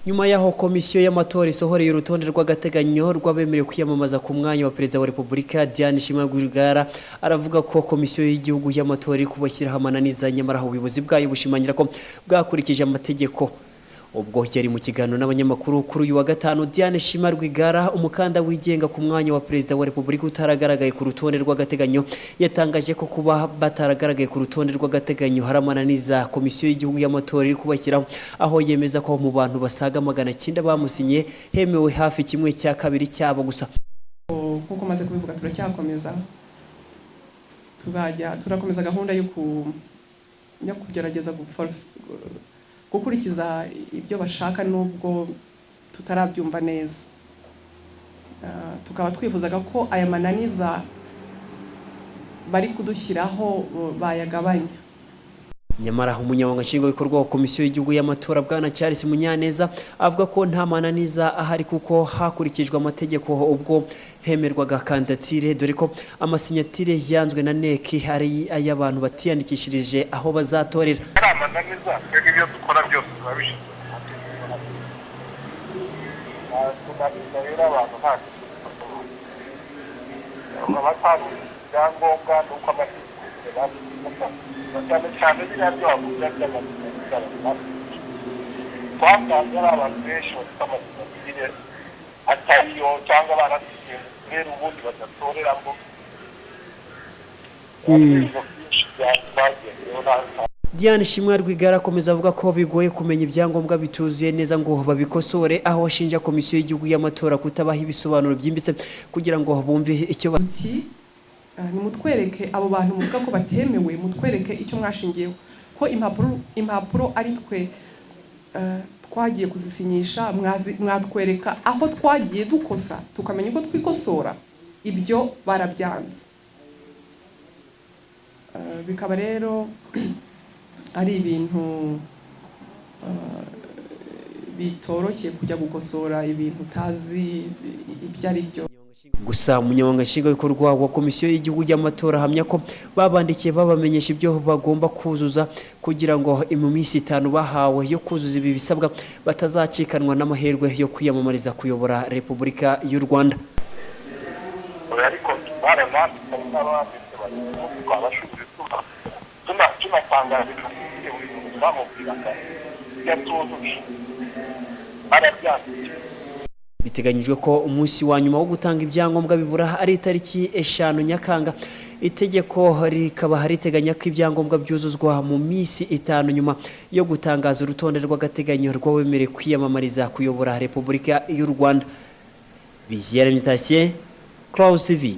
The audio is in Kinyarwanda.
Nyuma yaho komisiyo y'amatora isohoreye urutonde rw'agateganyo rw'abemerewe kwiyamamaza ku mwanya wa perezida wa Repubulika, Diane Rwigara aravuga ko komisiyo y'igihugu y'amatora iri kubashyiraho amananiza nyamara ubuyobozi bwayo bushimangira ko bwakurikije amategeko. Ubwo yari mu kiganiro n'abanyamakuru kuri uyu wa gatanu, Diane Rwigara umukanda wigenga ku mwanya wa perezida wa Repubulika utaragaragaye ku rutonde rw'agateganyo yatangaje ko kuba bataragaragaye ku rutonde rw'agateganyo hari amananiza komisiyo y'igihugu y'amatora iri kubashyiraho, aho yemeza ko mu bantu basaga 900 bamusinye hemewe hafi kimwe cya kabiri cyabo gusa. Kuko maze kubivuga turacyakomeza, turakomeza gahunda yo kugerageza gukurikiza ibyo bashaka nubwo tutarabyumva neza. Tukaba twifuzaga ko aya mananiza bari kudushyiraho bayagabanya. Nyamara umunyamabanga nshingwabikorwa wa komisiyo y'igihugu y'amatora Bwana Charles Munyaneza avuga ko nta mananiza ahari kuko hakurikijwe amategeko ubwo hemerwaga kandidatire, dore ko amasinyatire yanzwe na NEC hari ay'abantu batiyandikishirije aho bazatorera. Amananiza ibyo dukora byose babishinzwe kunaniza rero abantu ibyangombwa nuko cyane biriya byo bavuga by'amasinyatire twasanze ari abantu benshi bafite amasinyatire atariyo cyangwa barasize rero ubundi badatoreramo Diane Rwigara akomeza avuga ko bigoye kumenya ibyangombwa bituzuye neza ngo babikosore, aho ashinja komisiyo y'igihugu y'amatora kutabaha ibisobanuro byimbitse kugira ngo bumve icyo ni mutwereke abo bantu muvuga ko batemewe, mutwereke icyo mwashingiyeho ko impapuro ari twe twagiye kuzisinyisha, mwatwereka aho twagiye dukosa tukamenya uko twikosora. Ibyo barabyanze. Bikaba rero ari ibintu bitoroshye kujya gukosora ibintu utazi ibyo ari byo. Gusa umunyamabanga nshingwabikorwa wa komisiyo y'igihugu y'amatora ahamya ko babandikiye babamenyesha ibyo bagomba kuzuza kugira ngo mu minsi 5 bahawe yo kuzuza ibi bisabwa batazacikanwa n'amahirwe yo kwiyamamariza kuyobora Repubulika y'u Rwanda. Biteganyijwe ko umunsi wa nyuma wo gutanga ibyangombwa bibura ari itariki 5 Nyakanga. Itegeko rikaba hariteganya ko ibyangombwa byuzuzwa mu minsi 5 nyuma yo gutangaza urutonde rw'agateganyo rw'abemerewe kwiyamamariza kuyobora Repubulika y'u Rwanda. Bigenga Cloud TV.